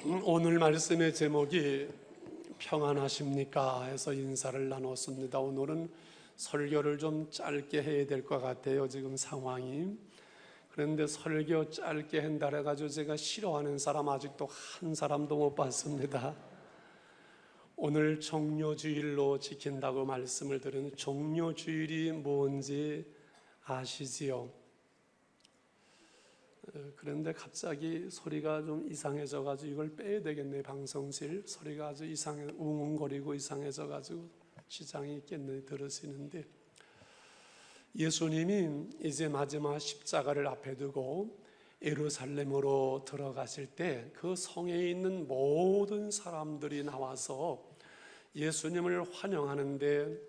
오늘 말씀의 제목이 평안하십니까? 해서 인사를 나눴습니다. 오늘은 설교를 좀 짧게 해야 될 것 같아요. 지금 상황이. 그런데 설교 짧게 한다 해가지고 제가 싫어하는 사람 아직도 한 사람도 못 봤습니다. 오늘 종료주일로 지킨다고 말씀을 드린 종료주일이 뭔지 아시지요? 그런데 갑자기 소리가 좀 이상해져가지고 이걸 빼야 되겠네. 방송실 소리가 아주 이상해, 웅웅거리고 이상해져가지고 지장이 있겠네 들으시는데, 예수님이 이제 마지막 십자가를 앞에 두고 예루살렘으로 들어가실 때 그 성에 있는 모든 사람들이 나와서 예수님을 환영하는데,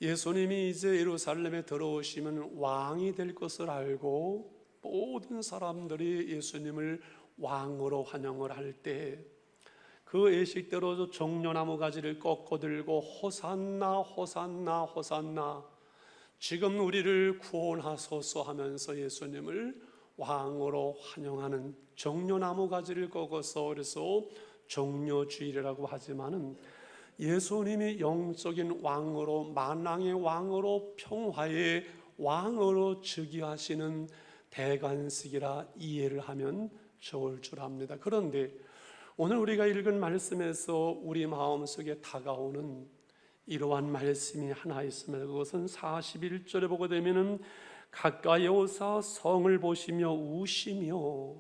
예수님이 이제 예루살렘에 들어오시면 왕이 될 것을 알고 모든 사람들이 예수님을 왕으로 환영을 할 때 그 예식대로 종려나무 가지를 꺾어 들고 호산나 호산나 호산나 지금 우리를 구원하소서 하면서 예수님을 왕으로 환영하는 종려나무 가지를 꺾어서, 그래서 종려주일이라고 하지만은 예수님이 영적인 왕으로, 만왕의 왕으로, 평화의 왕으로 즉위하시는 대관식이라 이해를 하면 좋을 줄 압니다. 그런데 오늘 우리가 읽은 말씀에서 우리 마음속에 다가오는 이러한 말씀이 하나 있습니다. 그것은 41절에 보게 되면은 가까이 오사 성을 보시며 우시며,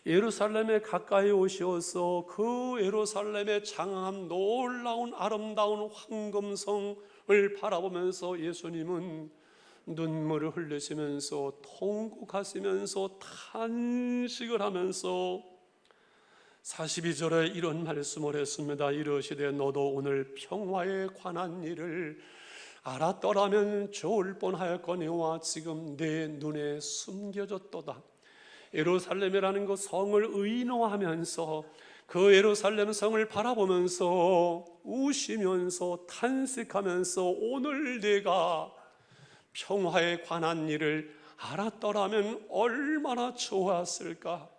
예루살렘에 가까이 오셔서 그 예루살렘의 장엄한 놀라운 아름다운 황금성을 바라보면서 예수님은 눈물을 흘리시면서 통곡하시면서 탄식을 하면서 42절에 이런 말씀을 했습니다. 이르시되 너도 오늘 평화에 관한 일을 알았더라면 좋을 뻔하였거니와 지금 내 눈에 숨겨졌도다. 예루살렘이라는 그 성을 의노하면서 그 예루살렘 성을 바라보면서 우시면서 탄식하면서 오늘 내가 평화에 관한 일을 알았더라면 얼마나 좋았을까.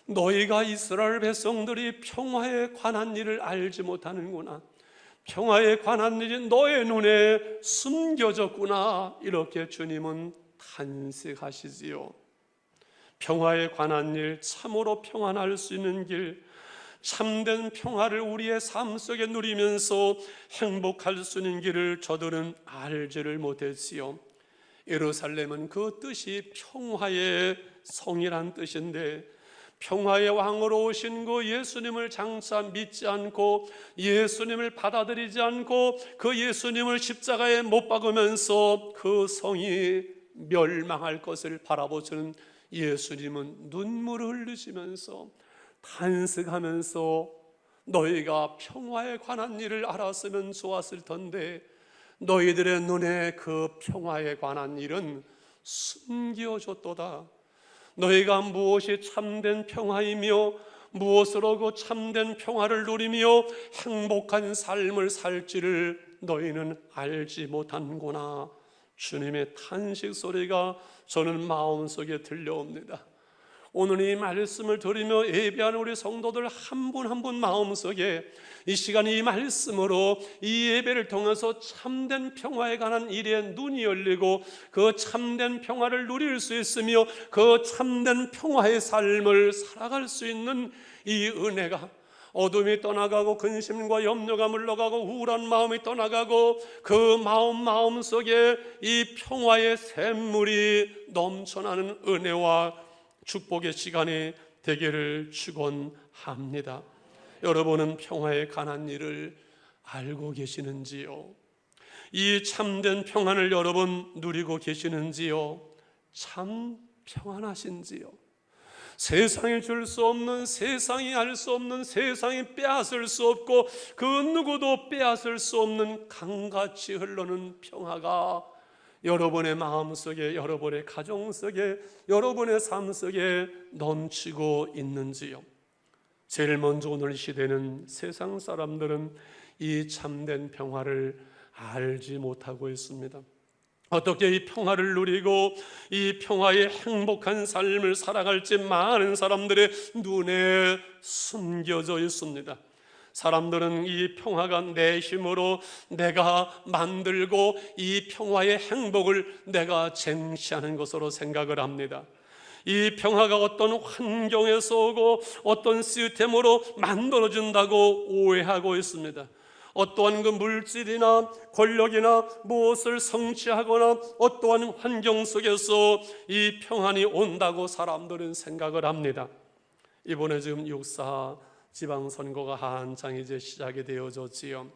너희가 이스라엘 백성들이 평화에 관한 일을 알지 못하는구나. 평화에 관한 일이 너의 눈에 숨겨졌구나. 이렇게 주님은 탄식하시지요. 평화에 관한 일, 참으로 평안할 수 있는 길, 참된 평화를 우리의 삶 속에 누리면서 행복할 수 있는 길을 저들은 알지를 못했지요. 예루살렘은 그 뜻이 평화의 성이란 뜻인데, 평화의 왕으로 오신 그 예수님을 장차 믿지 않고 예수님을 받아들이지 않고 그 예수님을 십자가에 못 박으면서 그 성이 멸망할 것을 바라보시는 예수님은 눈물을 흘리시면서 탄식하면서 너희가 평화에 관한 일을 알았으면 좋았을 텐데 너희들의 눈에 그 평화에 관한 일은 숨겨졌도다. 너희가 무엇이 참된 평화이며 무엇으로 그 참된 평화를 누리며 행복한 삶을 살지를 너희는 알지 못하는구나. 주님의 탄식 소리가 저는 마음속에 들려옵니다. 오늘 이 말씀을 들으며 예배하는 우리 성도들 한 분 한 분 마음속에 이 시간 이 말씀으로 이 예배를 통해서 참된 평화에 관한 일에 눈이 열리고 그 참된 평화를 누릴 수 있으며 그 참된 평화의 삶을 살아갈 수 있는 이 은혜가, 어둠이 떠나가고 근심과 염려가 물러가고 우울한 마음이 떠나가고 그 마음 속에 이 평화의 샘물이 넘쳐나는 은혜와 축복의 시간이 되기를 축원합니다. 여러분은 평화에 관한 일을 알고 계시는지요? 이 참된 평안을 여러분 누리고 계시는지요? 참 평안하신지요? 세상이 줄 수 없는, 세상이 알 수 없는, 세상이 빼앗을 수 없고 그 누구도 빼앗을 수 없는 강같이 흐르는 평화가 여러분의 마음 속에, 여러분의 가정 속에, 여러분의 삶 속에 넘치고 있는지요? 제일 먼저 오늘 시대는 세상 사람들은 이 참된 평화를 알지 못하고 있습니다. 어떻게 이 평화를 누리고 이 평화의 행복한 삶을 살아갈지 많은 사람들의 눈에 숨겨져 있습니다. 사람들은 이 평화가 내 힘으로 내가 만들고 이 평화의 행복을 내가 쟁취하는 것으로 생각을 합니다. 이 평화가 어떤 환경에서 오고 어떤 시스템으로 만들어진다고 오해하고 있습니다. 어떠한 그 물질이나 권력이나 무엇을 성취하거나 어떠한 환경 속에서 이 평안이 온다고 사람들은 생각을 합니다. 이번에 지금 육사 지방선거가 한창 이제 시작이 되어졌지요.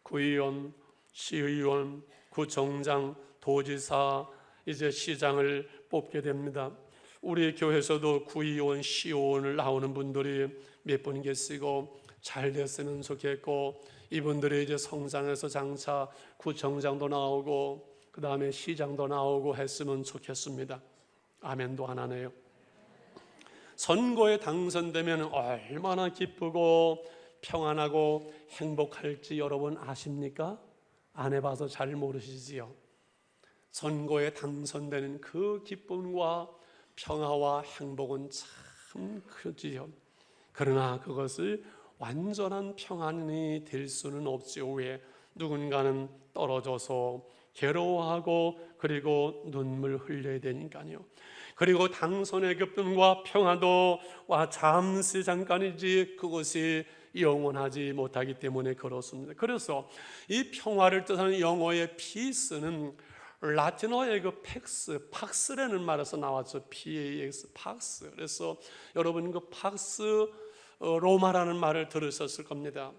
구의원, 시의원, 구청장, 도지사, 이제 시장을 뽑게 됩니다. 우리 교회에서도 구의원, 시의원을 나오는 분들이 몇 분 계시고 잘 됐으면 좋겠고, 이분들이 이제 성장해서 장차 구청장도 나오고 그 다음에 시장도 나오고 했으면 좋겠습니다. 아멘도 안 하네요. 선거에 당선되면 얼마나 기쁘고 평안하고 행복할지 여러분 아십니까? 안 해봐서 잘 모르시지요. 선거에 당선되는 그 기쁨과 평화와 행복은 참 크지요. 그러나 그것을 완전한 평안이 될 수는 없지요. 왜? 누군가는 떨어져서 괴로워하고 그리고 눈물 흘려야 되니까요. 그리고 당선의 기쁨과 평화도 잠시 잠깐이지 그것이 영원하지 못하기 때문에 그렇습니다. 그래서 이 평화를 뜻하는 영어의 peace는 라틴어의 그 팍스라는 말에서 나왔죠. PAX, 팍스. 그래서 여러분 그 팍스 로마라는 말을 들으셨을 겁니다.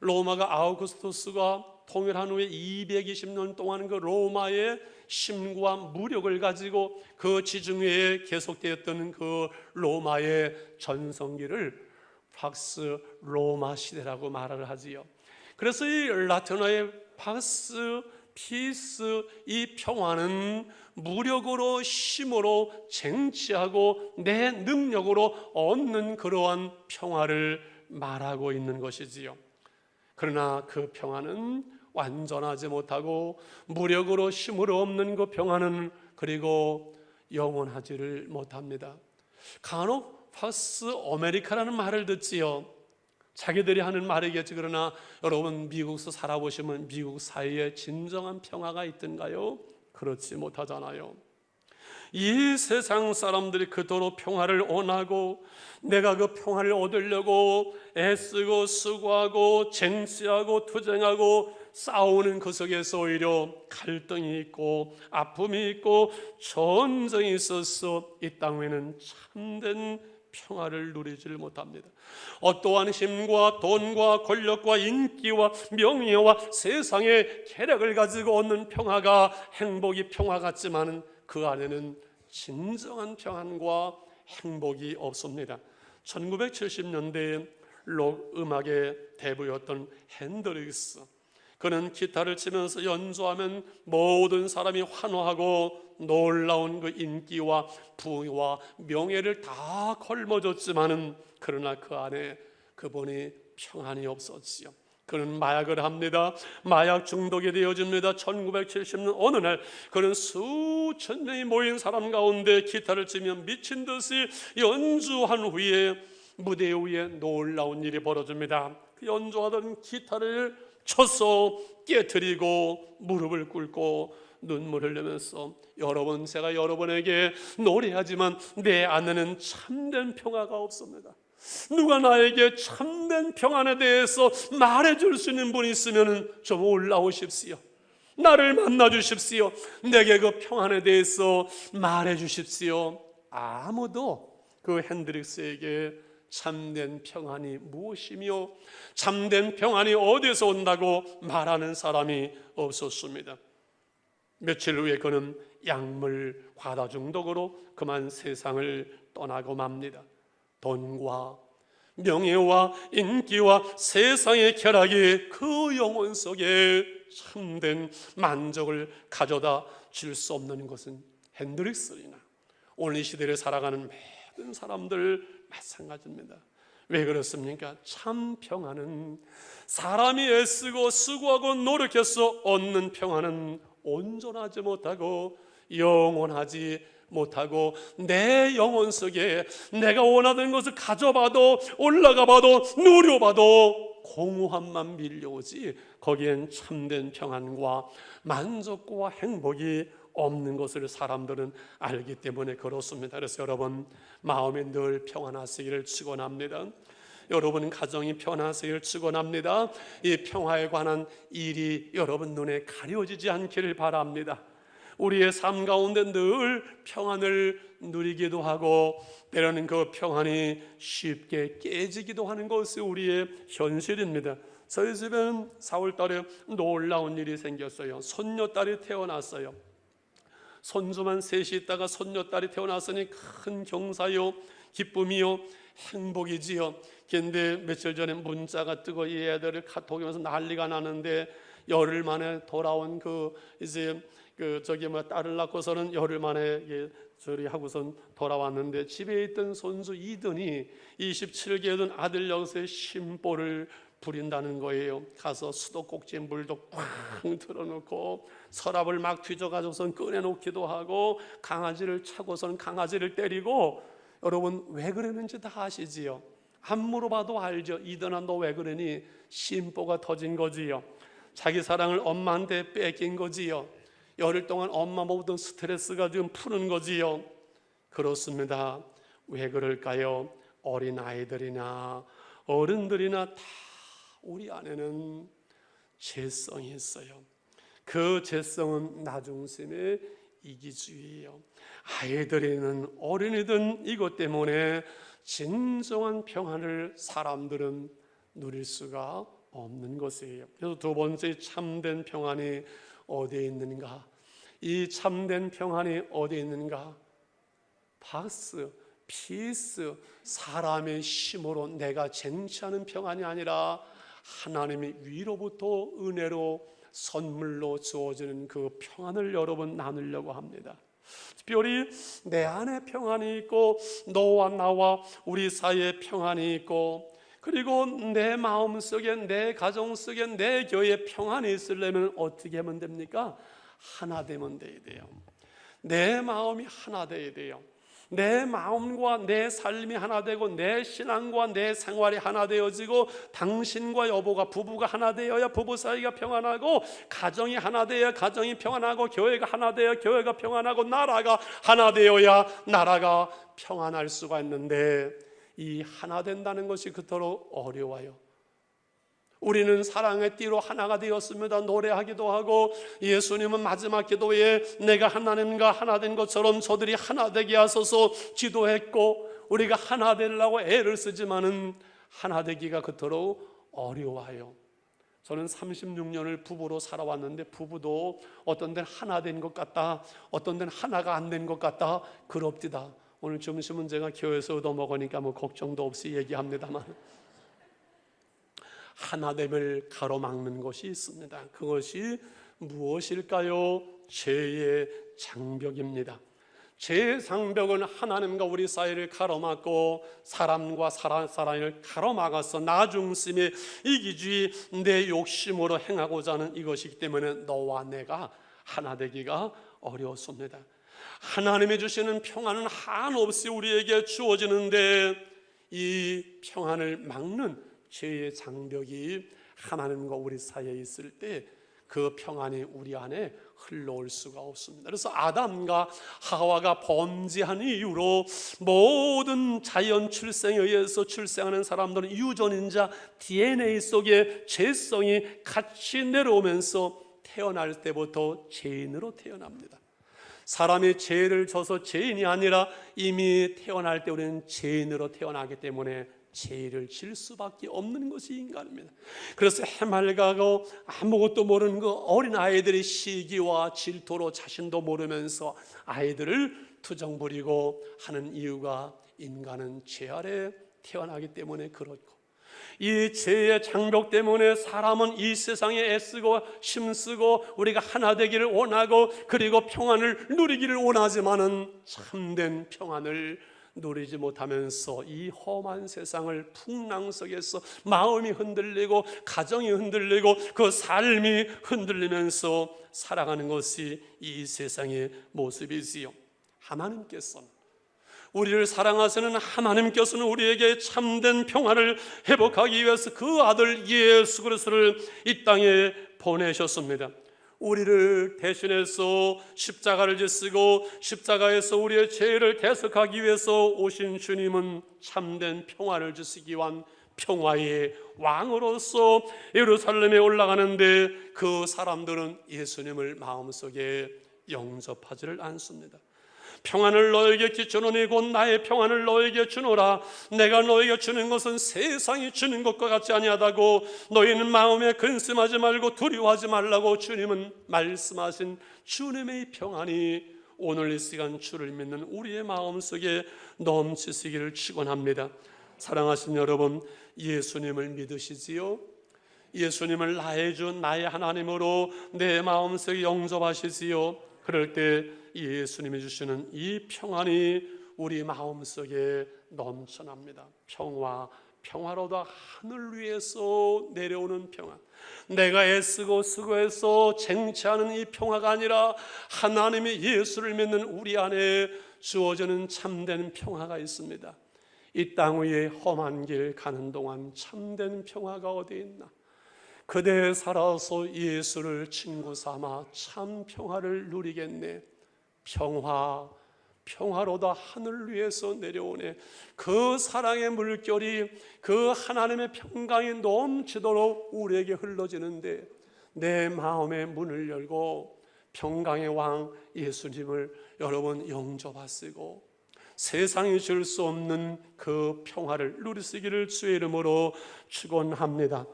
로마가 아우구스투스가 통일한 후에 220년 동안 그 로마의 힘과 무력을 가지고 그 지중해에 계속되었던 그 로마의 전성기를 팍스 로마 시대라고 말을 하지요. 그래서 이 라틴어의 팍스, 피스, 이 평화는 무력으로 힘으로 쟁취하고 내 능력으로 얻는 그러한 평화를 말하고 있는 것이지요. 그러나 그 평화는 완전하지 못하고 무력으로 힘으로 얻는 그 평화는 그리고 영원하지를 못합니다. 간혹 팍스 아메리카라는 말을 듣지요. 자기들이 하는 말이겠지. 그러나 여러분 미국에서 살아보시면 미국 사회에 진정한 평화가 있던가요? 그렇지 못하잖아요. 이 세상 사람들이 그토록 평화를 원하고 내가 그 평화를 얻으려고 애쓰고 수고하고 쟁취하고 투쟁하고 싸우는 그 속에서 오히려 갈등이 있고 아픔이 있고 전쟁이 있어서 이 땅에는 참된 평화를 누리지를 못합니다. 어떠한 힘과 돈과 권력과 인기와 명예와 세상의 쾌락을 가지고 얻는 평화가 행복이 평화 같지만 그 안에는 진정한 평안과 행복이 없습니다. 1970년대에 록 음악의 대부였던 핸드릭스, 그는 기타를 치면서 연주하면 모든 사람이 환호하고 놀라운 그 인기와 부와 명예를 다 걸머줬지만은 그러나 그 안에 그분이 평안이 없었지요. 그는 마약을 합니다. 마약 중독이 되어집니다. 1970년 어느 날 그는 수천 명이 모인 사람 가운데 기타를 치며 미친 듯이 연주한 후에 무대 위에 놀라운 일이 벌어집니다. 그 연주하던 기타를 쳐서 깨트리고 무릎을 꿇고 눈물 흘리면서 여러분, 제가 여러분에게 노래하지만 내 안에는 참된 평화가 없습니다. 누가 나에게 참된 평안에 대해서 말해줄 수 있는 분이 있으면 좀 올라오십시오. 나를 만나 주십시오. 내게 그 평안에 대해서 말해 주십시오. 아무도 그 핸드릭스에게 참된 평안이 무엇이며 참된 평안이 어디서 온다고 말하는 사람이 없었습니다. 며칠 후에 그는 약물 과다 중독으로 그만 세상을 떠나고 맙니다. 돈과 명예와 인기와 세상의 쾌락이 그 영혼 속에 참된 만족을 가져다 줄 수 없는 것은 핸드릭스이나 오늘 이 시대를 살아가는 모든 사람들 마찬가지입니다. 왜 그렇습니까? 참 평안은 사람이 애쓰고 수고하고 노력해서 얻는 평안은 온전하지 못하고 영원하지 못하고 내 영혼 속에 내가 원하던 것을 가져봐도 올라가봐도 누려봐도 공허함만 밀려오지 거기엔 참된 평안과 만족과 행복이 없는 것을 사람들은 알기 때문에 그렇습니다. 그래서 여러분 마음에 늘 평안하시기를 축원합니다. 여러분 가정이 평안하시기를 축원합니다. 이 평화에 관한 일이 여러분 눈에 가려지지 않기를 바랍니다. 우리의 삶 가운데 늘 평안을 누리기도 하고 때로는 그 평안이 쉽게 깨지기도 하는 것이 우리의 현실입니다. 저희 집은 4월 달에 놀라운 일이 생겼어요. 손녀딸이 태어났어요. 손주만 셋이 있다가 손녀딸이 태어났으니 큰 경사요 기쁨이요 행복이지요. 그런데 며칠 전에 문자가 뜨고 이 애들을 카톡이면서 난리가 나는데 열흘 만에 돌아온 딸을 낳고서는 열흘 만에 저리 하고선 돌아왔는데 집에 있던 손주 이든이 27개에 든 아들 여기서 심보를 부린다는 거예요. 가서 수도꼭지에 물도 꽉 틀어놓고 서랍을 막 뒤져가지고선 꺼내놓기도 하고 강아지를 차고선 강아지를 때리고. 여러분 왜 그러는지 다 아시지요? 안 물어봐도 알죠. 이든아 너 왜 그러니? 심보가 터진 거지요. 자기 사랑을 엄마한테 뺏긴 거지요. 열흘 동안 엄마 모든 스트레스가 지금 푸는 거지요. 그렇습니다. 왜 그럴까요? 어린 아이들이나 어른들이나 다 우리 안에는 죄성이 있어요. 그 죄성은 나중심의 이기주의예요. 아이들이든 어린이든 이것 때문에 진정한 평안을 사람들은 누릴 수가 없는 것이에요. 그래서 두 번째 참된 평안이 어디에 있는가? 이 참된 평안이 어디에 있는가? 박스, 피스, 사람의 힘으로 내가 쟁취하는 평안이 아니라 하나님의 위로부터 은혜로 선물로 주어지는 그 평안을 여러분 나누려고 합니다. 특별히 내 안에 평안이 있고 너와 나와 우리 사이에 평안이 있고 그리고 내 마음 속에 내 가정 속에 내 교회에 평안이 있으려면 어떻게 하면 됩니까? 하나 되면 돼요. 내 마음이 하나 돼야 돼요. 내 마음과 내 삶이 하나 되고 내 신앙과 내 생활이 하나 되어지고 당신과 여보가 부부가 하나 되어야 부부 사이가 평안하고 가정이 하나 되어야 가정이 평안하고 교회가 하나 되어야 교회가 평안하고 나라가 하나 되어야 나라가 평안할 수가 있는데 이 하나 된다는 것이 그토록 어려워요. 우리는 사랑의 띠로 하나가 되었습니다. 노래하기도 하고 예수님은 마지막 기도에 내가 하나님과 하나 된 것처럼 저들이 하나 되게 하소서 기도했고 우리가 하나 되려고 애를 쓰지만은 하나 되기가 그토록 어려워요. 저는 36년을 부부로 살아왔는데 부부도 어떤 데는 하나 된 것 같다, 어떤 데는 하나가 안 된 것 같다 그럽디다. 오늘 점심은 제가 교회에서 얻어먹으니까 뭐 걱정도 없이 얘기합니다만 하나됨을 가로막는 것이 있습니다. 그것이 무엇일까요? 죄의 장벽입니다. 죄의 장벽은 하나님과 우리 사이를 가로막고 사람과 사람을 가로막아서 나중심의 이기주의 내 욕심으로 행하고자 하는 이것이기 때문에 너와 내가 하나 되기가 어려웠습니다. 하나님이 주시는 평안은 한없이 우리에게 주어지는데 이 평안을 막는 죄의 장벽이 하나님과 우리 사이에 있을 때 그 평안이 우리 안에 흘러올 수가 없습니다. 그래서 아담과 하와가 범죄한 이유로 모든 자연 출생에 의해서 출생하는 사람들은 유전인자 DNA 속에 죄성이 같이 내려오면서 태어날 때부터 죄인으로 태어납니다. 사람이 죄를 져서 죄인이 아니라 이미 태어날 때 우리는 죄인으로 태어나기 때문에 죄를 질 수밖에 없는 것이 인간입니다. 그래서 해맑고 아무것도 모르는 그 어린 아이들의 시기와 질투로 자신도 모르면서 아이들을 투정 부리고 하는 이유가 인간은 죄 아래 태어나기 때문에 그렇고 이 죄의 장벽 때문에 사람은 이 세상에 애쓰고 힘쓰고 우리가 하나 되기를 원하고 그리고 평안을 누리기를 원하지만은 참된 평안을 누리지 못하면서 이 험한 세상을 풍랑 속에서 마음이 흔들리고 가정이 흔들리고 그 삶이 흔들리면서 살아가는 것이 이 세상의 모습이지요. 하나님께서는, 우리를 사랑하시는 하나님께서는 우리에게 참된 평안을 회복하기 위해서 그 아들 예수 그리스도를 이 땅에 보내셨습니다. 우리를 대신해서 십자가를 지시고 십자가에서 우리의 죄를 대속하기 위해서 오신 주님은 참된 평화를 주시기 위한 평화의 왕으로서 예루살렘에 올라가는데, 그 사람들은 예수님을 마음속에 영접하지를 않습니다. 평안을 너에게 주노니 곧 나의 평안을 너에게 주노라. 내가 너에게 주는 것은 세상이 주는 것과 같지 아니하다고. 너희는 마음에 근심하지 말고 두려워하지 말라고 주님은 말씀하신 주님의 평안이 오늘 이 시간 주를 믿는 우리의 마음속에 넘치시기를 축원합니다. 사랑하신 여러분, 예수님을 믿으시지요? 예수님을 나의 주 나의 하나님으로 내 마음속에 영접하시지요? 그럴 때 예수님이 주시는 이 평안이 우리 마음속에 넘쳐납니다. 평화로다 하늘 위에서 내려오는 평안. 내가 애쓰고 수고해서 쟁취하는 이 평화가 아니라 하나님이 예수를 믿는 우리 안에 주어지는 참된 평화가 있습니다. 이 땅 위에 험한 길 가는 동안 참된 평화가 어디 있나? 그대에 살아서 예수를 친구 삼아 참 평화를 누리겠네. 평화로다 하늘 위에서 내려오네. 그 사랑의 물결이, 그 하나님의 평강이 넘치도록 우리에게 흘러지는데, 내 마음의 문을 열고 평강의 왕 예수님을 여러분 영접하시고 세상이 줄 수 없는 그 평화를 누리시기를 주의 이름으로 축원합니다.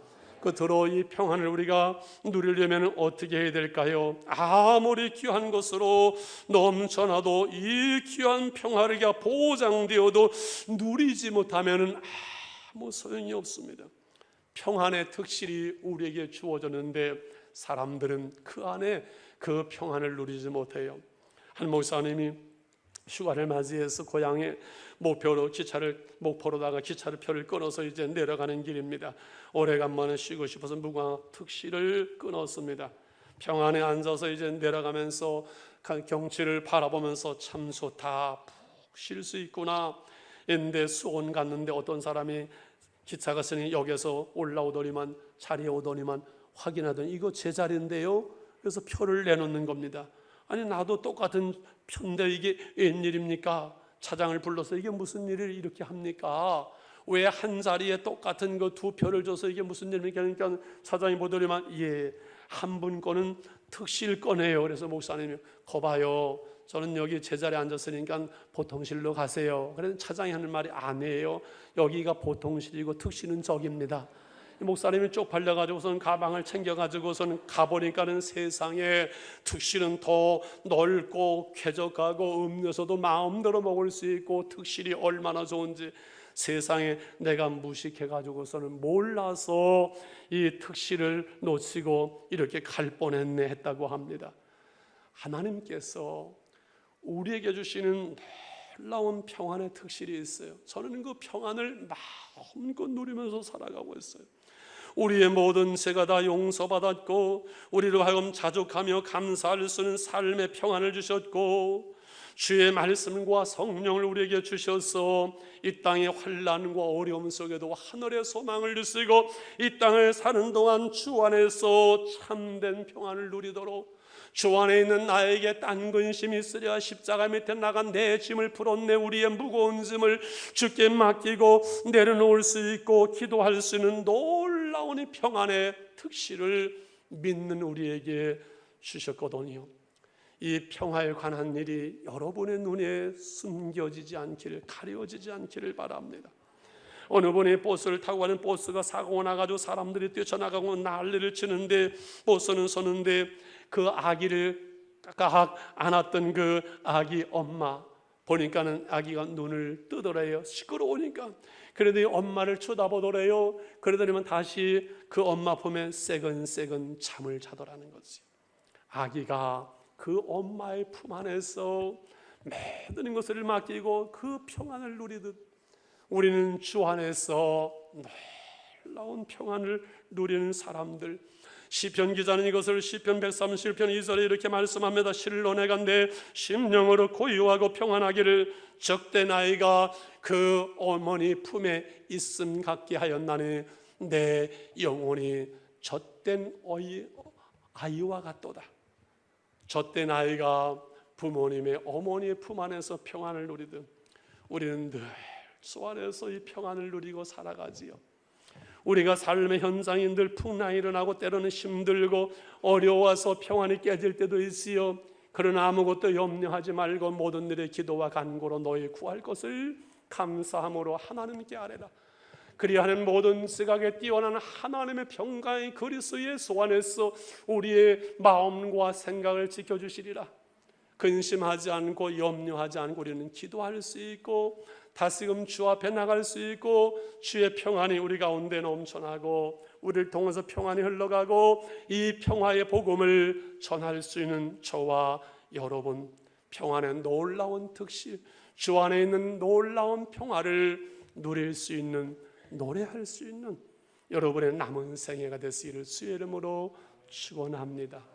끝으로 이 평안을 우리가 누리려면 어떻게 해야 될까요? 아무리 귀한 것으로 넘쳐나도 이 귀한 평화가 보장되어도 누리지 못하면 아무 소용이 없습니다. 평안의 특실이 우리에게 주어졌는데 사람들은 그 안에 그 평안을 누리지 못해요. 한 목사님이 휴가를 맞이해서 고향에 목포로다가 기차를 표를 끊어서 이제 내려가는 길입니다. 오래간만에 쉬고 싶어서 무궁화 특시를 끊었습니다. 평안에 앉아서 이제 내려가면서 경치를 바라보면서 참 좋다, 푹 쉴 수 있구나. 근데 수원 갔는데 어떤 사람이 기차가 쓰니 역에서 올라오더니만, 자리에 오더니만 확인하더니 이거 제 자리인데요. 그래서 표를 내놓는 겁니다. 아니 나도 똑같은 표인데 이게 웬일입니까? 차장을 불러서 이게 무슨 일을 이렇게 합니까? 왜 한 자리에 똑같은 그 두 표를 줘서 이게 무슨 일입니까? 그러니까 차장이 보더니만 한 분 거는 특실 거네요. 그래서 목사님이 거봐요. 저는 여기 제 자리에 앉았으니까 보통실로 가세요. 그래서 차장이 하는 말이 아니에요. 여기가 보통실이고 특실은 저기입니다. 목사님이 쪽팔려가지고선 가방을 챙겨가지고선 가보니까는 세상에 특실은 더 넓고 쾌적하고 음료수도 마음대로 먹을 수 있고 특실이 얼마나 좋은지 세상에 내가 무식해가지고서는 몰라서 이 특실을 놓치고 이렇게 갈 뻔했네 했다고 합니다. 하나님께서 우리에게 주시는 놀라운 평안의 특실이 있어요. 저는 그 평안을 마음껏 누리면서 살아가고 있어요. 우리의 모든 죄가 다 용서받았고 우리로 하여금 자족하며 감사할 수 있는 삶의 평안을 주셨고 주의 말씀과 성령을 우리에게 주셔서 이 땅의 환난과 어려움 속에도 하늘의 소망을 주시고 이 땅을 사는 동안 주 안에서 참된 평안을 누리도록 주 안에 있는 나에게 딴 근심이 있으랴 십자가 밑에 나간 내 짐을 풀었네. 우리의 무거운 짐을 주께 맡기고 내려놓을 수 있고 기도할 수 있는 놀라운 이 평안의 특실을 믿는 우리에게 주셨거든요. 이 평화에 관한 일이 여러분의 눈에 숨겨지지 않기를, 가려지지 않기를 바랍니다. 어느 분이 버스를 타고 가는 버스가 사고가 나가지고 사람들이 뛰쳐나가고 난리를 치는데 버스는 서는데 그 아기를 깍 안았던 그 아기 엄마 보니까는 아기가 눈을 뜨더래요. 시끄러우니까. 그러더니 엄마를 쳐다보더래요. 그러더니만 다시 그 엄마 품에 새근새근 잠을 자더라는 거지. 아기가 그 엄마의 품 안에서 모든 것을 맡기고 그 평안을 누리듯 우리는 주 안에서 놀라운 평안을 누리는 사람들. 시편 기자는 이것을 시편 137편 2절에 이렇게 말씀합니다. 실로 내가 내 심령으로 고요하고 평안하기를 적된 아이가 그 어머니 품에 있음 같게 하였나니 내 영혼이 젖된 아이와 같도다. 젖된 아이가 부모님의 어머니의 품 안에서 평안을 누리듯 우리는 늘 주 안에서 이 평안을 누리고 살아가지요. 우리가 삶의 현장이 늘 풍랑이 일어나고 때로는 힘들고 어려워서 평안이 깨질 때도 있지요. 그러나 아무것도 염려하지 말고 모든 일에 기도와 간구로 너희 구할 것을 감사함으로 하나님께 아뢰라. 그리하는 모든 지각에 뛰어난 하나님의 평강이 그리스도 예수 안에서 우리의 마음과 생각을 지켜주시리라. 근심하지 않고 염려하지 않고 우리는 기도할 수 있고 다시금 주 앞에 나갈 수 있고 주의 평안이 우리 가운데 넘쳐나고 우리를 통해서 평안이 흘러가고 이 평화의 복음을 전할 수 있는 저와 여러분, 평안의 놀라운 특실, 주 안에 있는 놀라운 평화를 누릴 수 있는, 노래할 수 있는 여러분의 남은 생애가 되시기를 주의 이름으로 축원합니다.